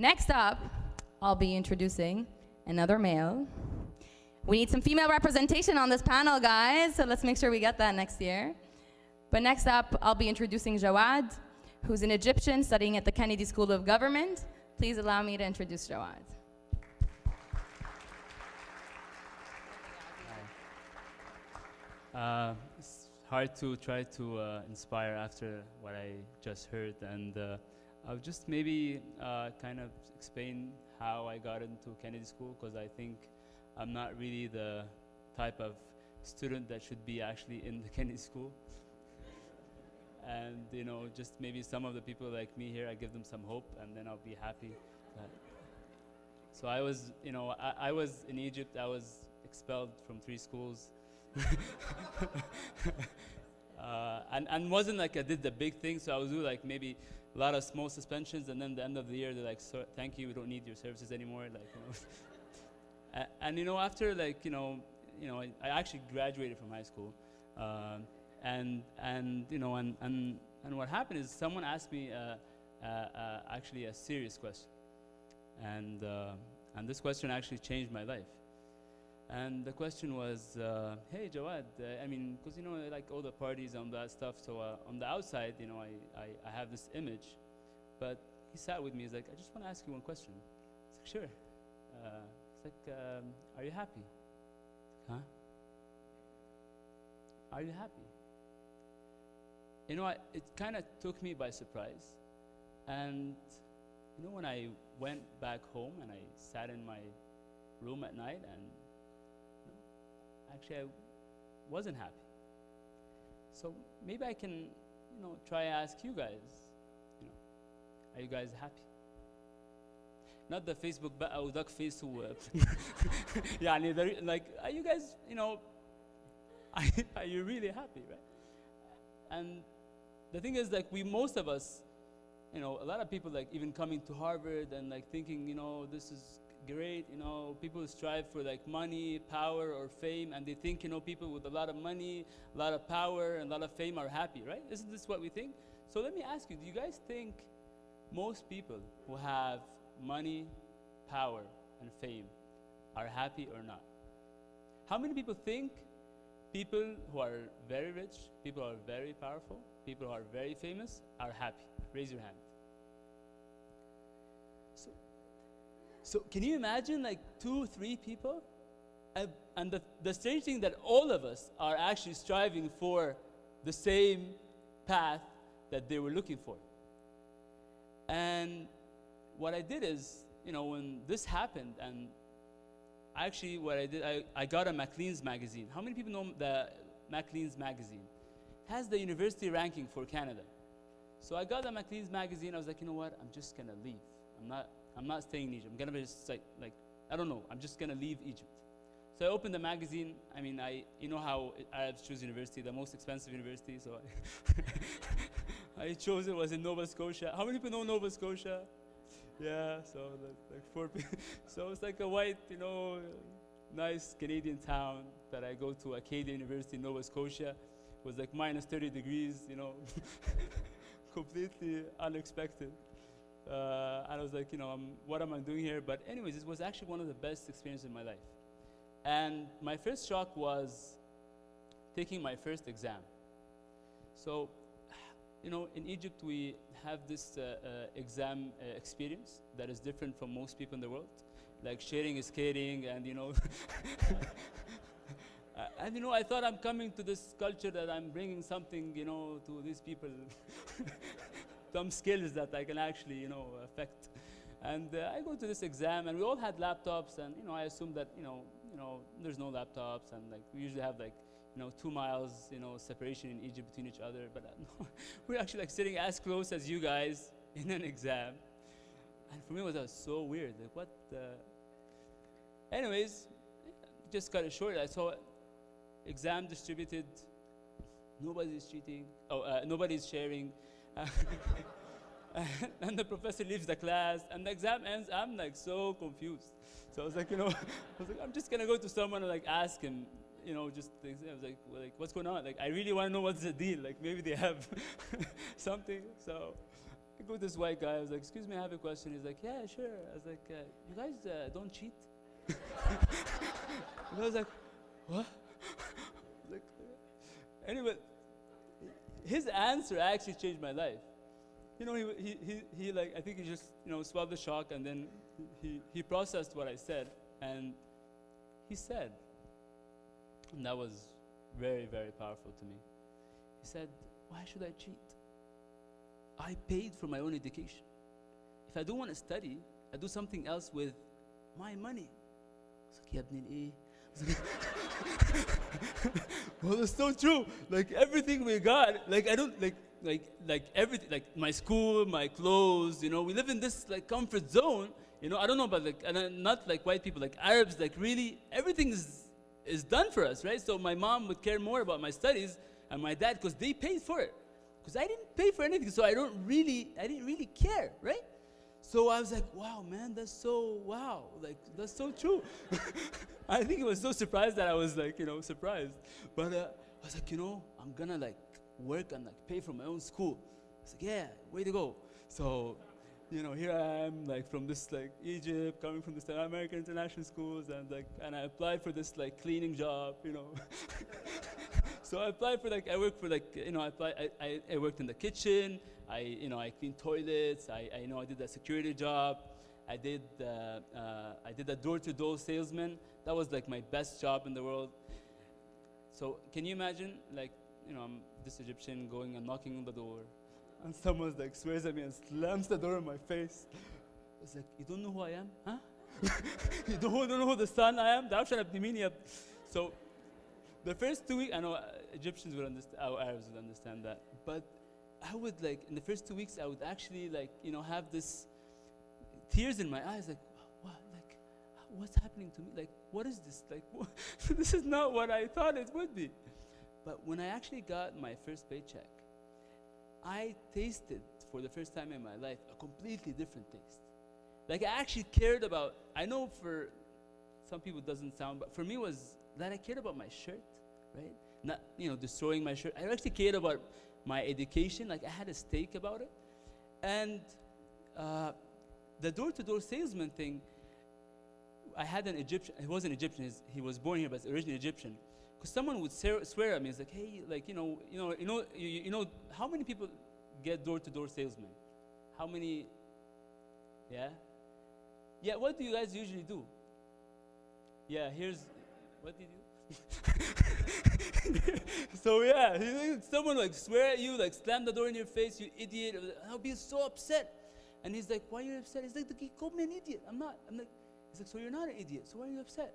Next up, I'll be introducing another male. We need some female representation on this panel, guys, so let's make sure we get that next year. But next up, I'll be introducing Jawad, who's an Egyptian studying at the Kennedy School of Government. Please allow me to introduce Jawad. It's hard to try to inspire after what I just heard, and I'll just maybe kind of explain how I got into Kennedy School, because I think I'm not really the type of student that should be actually in the Kennedy School. And just maybe some of the people like me here, I give them some hope, and then I'll be happy. So I was, I was in Egypt. I was expelled from 3 schools. And wasn't like I did the big thing, so I was doing like maybe a lot of small suspensions, and then the end of the year they're like, so, thank you, we don't need your services anymore, and after I actually graduated from high school, and what happened is someone asked me actually a serious question, and this question actually changed my life. And the question was, hey, Jawad, because, I like all the parties and that stuff, so on the outside, I have this image. But he sat with me, he's like, I just want to ask you one question. It's like, sure. It's like, are you happy? Huh? Are you happy? It kind of took me by surprise. And, when I went back home and I sat in my room at night, and actually I wasn't happy. So maybe I can, try to ask you guys, are you guys happy? Not the Facebook أو duck face who like, are you guys, are you really happy, right? And the thing is, like, most of us, a lot of people, like, even coming to Harvard and like thinking, this is great, people strive for like money, power, or fame, and they think, people with a lot of money, a lot of power, and a lot of fame are happy, right? Isn't this what we think? So let me ask you, do you guys think most people who have money, power, and fame are happy or not? How many people think people who are very rich, people who are very powerful, people who are very famous are happy? Raise your hand. So can you imagine like 2, 3 people? And the strange thing that all of us are actually striving for the same path that they were looking for. And what I did is, when this happened, and actually what I did, I got a Maclean's magazine. How many people know the Maclean's magazine? It has the university ranking for Canada. So I got the Maclean's magazine. I was like, you know what? I'm just gonna leave. I'm not staying in Egypt. I'm gonna be just like I don't know. I'm just gonna leave Egypt. So I opened the magazine. You know how Arabs choose university, the most expensive university. So I chose it. Was in Nova Scotia. How many people know Nova Scotia? Yeah. So like 4 people. So it's like a white, nice Canadian town that I go to. Acadia University, Nova Scotia. It was like minus 30 degrees. Completely unexpected. And I was like, what am I doing here? But anyways, it was actually one of the best experiences in my life. And my first shock was taking my first exam. So, in Egypt, we have this exam experience that is different from most people in the world. Like sharing is caring, and, and I thought I'm coming to this culture that I'm bringing something, to these people. Some skills that I can actually, affect. And I go to this exam, and we all had laptops, and I assumed that there's no laptops, and like we usually have like 2 miles separation in Egypt between each other, but no, we're actually like sitting as close as you guys in an exam. And for me, it was so weird. Like what? Anyways, just cut it short. I saw exam distributed. Nobody's cheating. Nobody's sharing. And the professor leaves the class, and the exam ends. I'm like so confused. So I was like, I'm just gonna go to someone and like ask him, I was like, what's going on? Like, I really want to know what's the deal. Like, maybe they have something. So I go to this white guy. I was like, excuse me, I have a question. He's like, yeah, sure. I was like, you guys don't cheat? And I was like, what? Like, anyway, his answer actually changed my life. You know, he like, I think he just, you know, swallowed the shock, and then he processed what I said, and he said, and that was very, very powerful to me. He said, why should I cheat? I paid for my own education. If I don't want to study, I do something else with my money. I was like, "Ya ibn al-eh." Well, it's so true. Like everything we got, like I don't like everything, like my school, my clothes. You know, we live in this like comfort zone. You know, I don't know about like, and not like white people, like Arabs. Like really, everything is done for us, right? So my mom would care more about my studies, and my dad, because they paid for it. Because I didn't pay for anything, so I didn't really care, right? So I was like, wow, man, that's so, wow, like, that's so true. I think it was so surprised that I was like, you know, surprised. But I was like, you know, I'm gonna like work and like pay for my own school. I was like, yeah, way to go. So, you know, here I am, like from this like Egypt, coming from this American international schools, and I applied for this like cleaning job, you know. So I applied for like, I worked for like, you know, I worked in the kitchen. I cleaned toilets. I did a security job. I did a door-to-door salesman. That was like my best job in the world. So can you imagine, like, you know, I'm this Egyptian going and knocking on the door, and someone like swears at me and slams the door in my face. It's like, you don't know who I am, huh? You don't know who the son I am? So the first 2 weeks, I know Egyptians would understand, our Arabs would understand that, but I would like, in the first 2 weeks, I would actually like, you know, have this tears in my eyes, like, what, like, what's happening to me? Like, what is this? Like, this is not what I thought it would be. But when I actually got my first paycheck, I tasted, for the first time in my life, a completely different taste. Like, I actually cared about, I know for some people it doesn't sound, but for me it was that I cared about my shirt, right? Not, you know, destroying my shirt. I actually cared about my education. Like, I had a stake about it. And the door-to-door salesman thing, I had an Egyptian, he wasn't Egyptian, he was born here, but he's originally Egyptian. Because someone would swear at me, it's like, hey, like, you know, how many people get door-to-door salesmen? How many, yeah? Yeah, what do you guys usually do? Yeah, what do you do? So yeah, someone like swear at you, like slam the door in your face, you idiot. I'll be so upset. And he's like, why are you upset? He's like, he called me an idiot. I'm not. I'm like, he's like, so you're not an idiot, so why are you upset?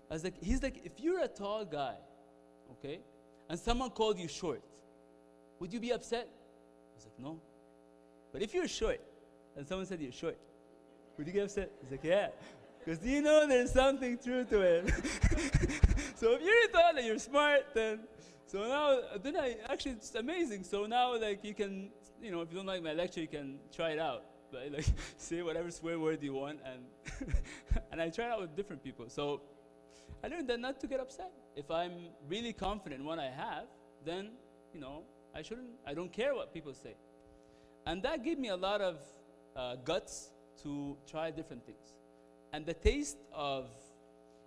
I was like, he's like, if you're a tall guy, okay, and someone called you short, would you be upset? I was like, no. But if you're short, and someone said you're short, would you get upset? He's like, yeah. Because you know there's something true to it. So if you're tall and you're smart, then actually it's amazing. So now like you can, you know, if you don't like my lecture, you can try it out. But like say whatever swear word you want, and and I try it out with different people. So I learned that not to get upset. If I'm really confident in what I have, then you know I don't care what people say. And that gave me a lot of guts to try different things. And the taste of,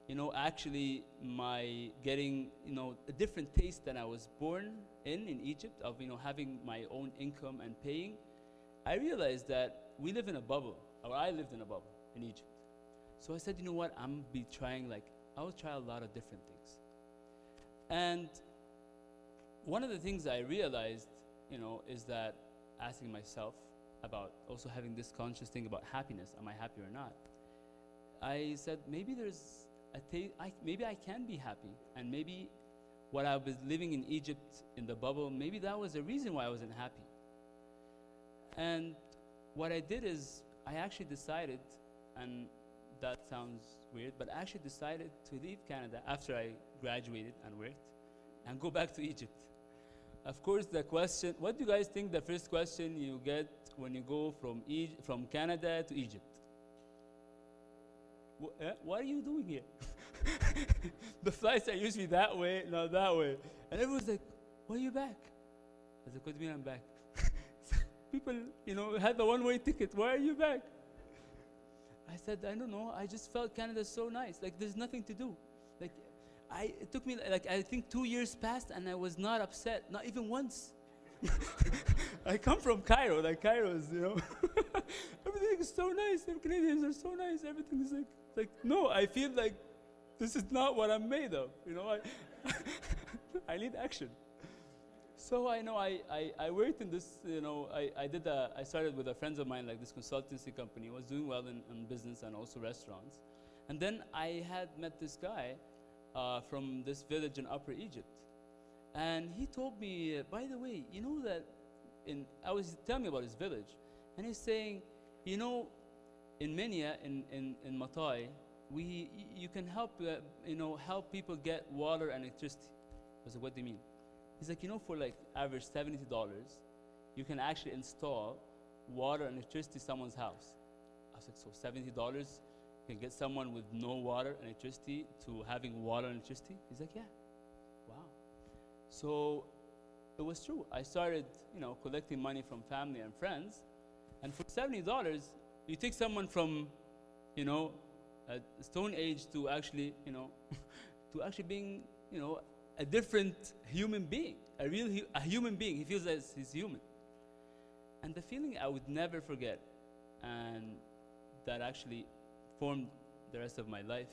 you know, actually my getting, you know, a different taste than I was born in Egypt, of, you know, having my own income and paying, I realized that we live in a bubble, or I lived in a bubble in Egypt. So I said, you know what, I'll try a lot of different things. And one of the things I realized, you know, is that asking myself about also having this conscious thing about happiness, am I happy or not? I said, maybe maybe I can be happy, and maybe what I was living in Egypt in the bubble, maybe that was the reason why I wasn't happy. And what I did is I actually decided, and that sounds weird, but I actually decided to leave Canada after I graduated and worked and go back to Egypt. Of course, the question, what do you guys think the first question you get when you go from Canada to Egypt? What are you doing here? The flights are usually that way, not that way. And everyone's like, why are you back? I was like, what do you mean I'm back? people, you know, have a one-way ticket. Why are you back? I said, I don't know. I just felt Canada's so nice. Like, there's nothing to do. Like, it took me, like, I think 2 years passed and I was not upset, not even once. I come from Cairo. Like, Cairo is, you know, everything is so nice. The Canadians are so nice. Everything is like, no, I feel like this is not what I'm made of. You know, I need action. So I know I worked in this, you know, I started with a friends of mine, like this consultancy company. I was doing well in business and also restaurants. And then I had met this guy from this village in Upper Egypt. And he told me, by the way, you know that I was telling me about his village. And he's saying, you know, in Minya, in Matai, you can help, you know, help people get water and electricity. I said, what do you mean? He's like, you know, for like average $70, you can actually install water and electricity in someone's house. I was like, so $70 you can get someone with no water and electricity to having water and electricity? He's like, yeah. Wow. So it was true. I started, you know, collecting money from family and friends, and for $70, you take someone from, you know, a Stone Age to actually, you know, to actually being, you know, a different human being, a human being. He feels as he's human. And the feeling I would never forget, and that actually formed the rest of my life,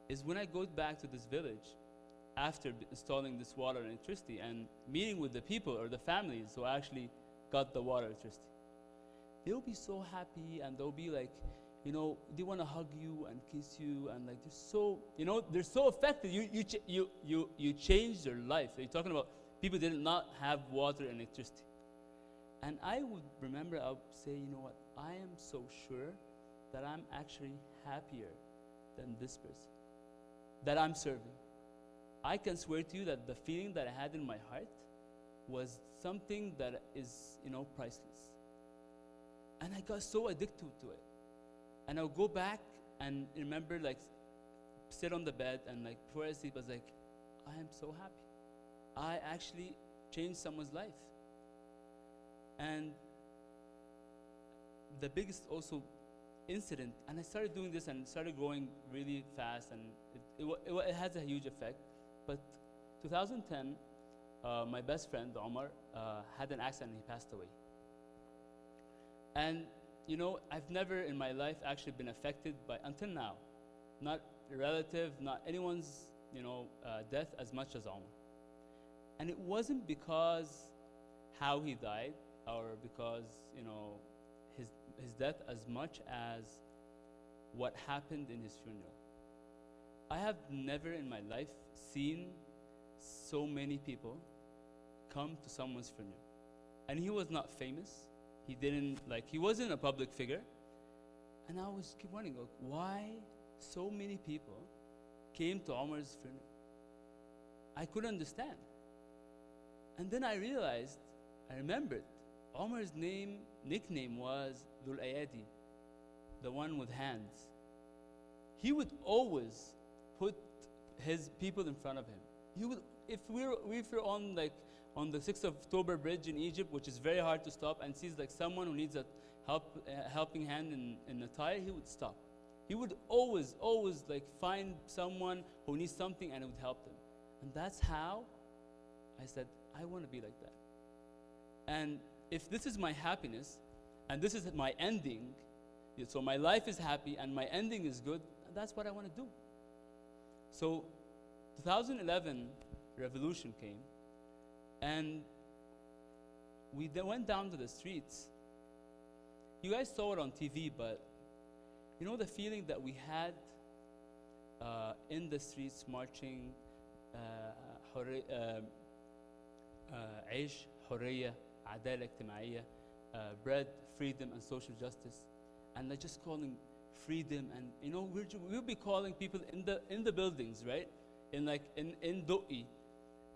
is when I go back to this village after installing this water and electricity and meeting with the people or the families who actually got the water and electricity. They'll be so happy, and they'll be like, you know, they want to hug you and kiss you, and like they're so, you know, they're so affected. You changed their life. So you're talking about people did not have water and electricity. And I would remember, I would say, you know what, I am so sure that I'm actually happier than this person that I'm serving. I can swear to you that the feeling that I had in my heart was something that is, you know, priceless. And I got so addicted to it. And I'll go back and remember, like, sit on the bed and, like, before I sleep, I was like, I am so happy. I actually changed someone's life. And the biggest also incident, and I started doing this and started growing really fast, and it has a huge effect. But 2010, my best friend, Omar, had an accident and he passed away. And you know, I've never in my life actually been affected by, until now, not a relative, not anyone's, you know, death as much as Omar. And it wasn't because how he died or because, you know, his death as much as what happened in his funeral. I have never in my life seen so many people come to someone's funeral. And he was not famous. He didn't, like, he wasn't a public figure. And I was keep wondering, like, why so many people came to Omar's funeral? I couldn't understand. And then I realized, I remembered, Omar's nickname was Dhul Ayadi, the one with hands. He would always put his people in front of him. He would, if we're on, like, on the 6th of October bridge in Egypt, which is very hard to stop, and sees like someone who needs a helping hand in a tire, he would stop. He would always like find someone who needs something and it would help them. And that's how I said, I want to be like that. And if this is my happiness, and this is my ending, so my life is happy and my ending is good, that's what I want to do. So 2011 revolution came, and we went down to the streets. You guys saw it on TV, but you know the feeling that we had in the streets marching, عيش حرية عدالة اجتماعية, bread, freedom, and social justice, and like just calling freedom, and you know we'll be calling people in the buildings, right? In Du'i,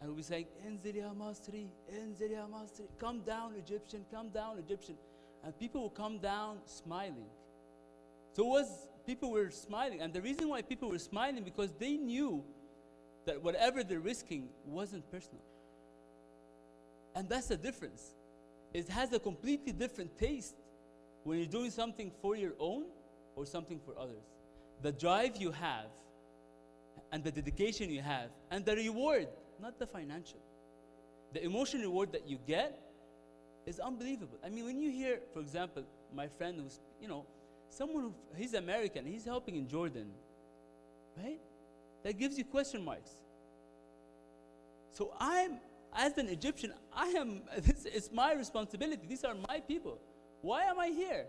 and we'll be saying, "Inzil ya Masri, Inzil ya Masri, come down Egyptian, come down Egyptian," and people will come down smiling. So people were smiling, and the reason why people were smiling because they knew that whatever they're risking wasn't personal. And that's the difference. it has a completely different taste when you're doing something for your own or something for others. The drive you have and the dedication you have and the reward, not the financial. The emotional reward that you get is unbelievable. I mean, when you hear, for example, my friend who's, someone who, he's American, he's helping in Jordan, right? That gives you question marks. So as an Egyptian, it's my responsibility. These are my people. Why am I here?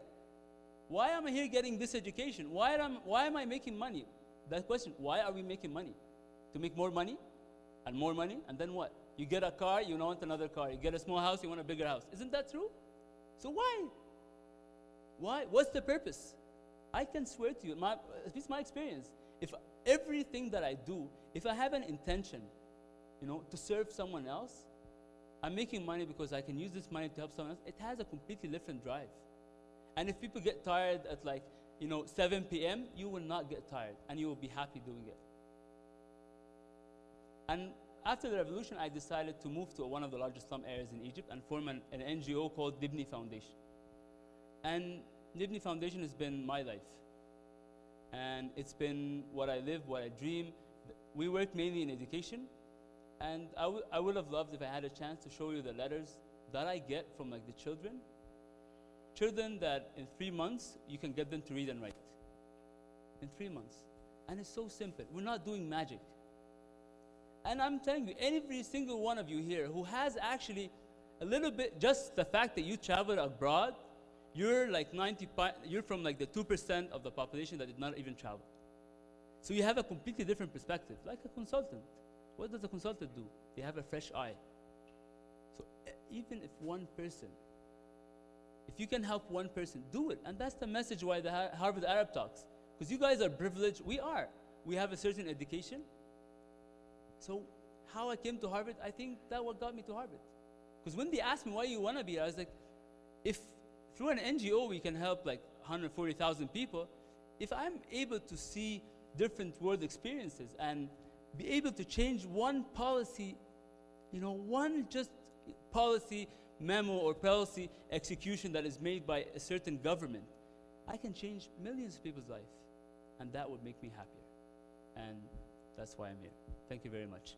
Why am I here getting this education? Why am I making money? That question, why are we making money? To make more money, and then what? You get a car, you want another car. You get a small house, you want a bigger house. Isn't that true? So why? Why? What's the purpose? I can swear to you, at least my experience, if everything that I do, if I have an intention, to serve someone else, I'm making money because I can use this money to help someone else. It has a completely different drive. And if people get tired at 7 p.m., you will not get tired, and you will be happy doing it. And after the revolution, I decided to move to one of the largest slum areas in Egypt and form an NGO called Nibni Foundation. And Nibni Foundation has been my life. And it's been what I live, what I dream. We work mainly in education. And I would have loved if I had a chance to show you the letters that I get from the children. Children that in 3 months, you can get them to read and write. In 3 months. And it's so simple. We're not doing magic. And I'm telling you, every single one of you here who has actually a little bit, just the fact that you traveled abroad, you're you're from the 2% of the population that did not even travel. So you have a completely different perspective, like a consultant. What does a consultant do? They have a fresh eye. So even if one person, if you can help one person, do it. And that's the message why the Harvard Arab Talks. Because you guys are privileged. We are. We have a certain education. So how I came to Harvard, I think that what got me to Harvard. Because when they asked me why you want to be here, I was like, if through an NGO we can help 140,000 people, if I'm able to see different world experiences and be able to change one policy, one just policy memo or policy execution that is made by a certain government, I can change millions of people's life. And that would make me happier. And that's why I'm here. Thank you very much.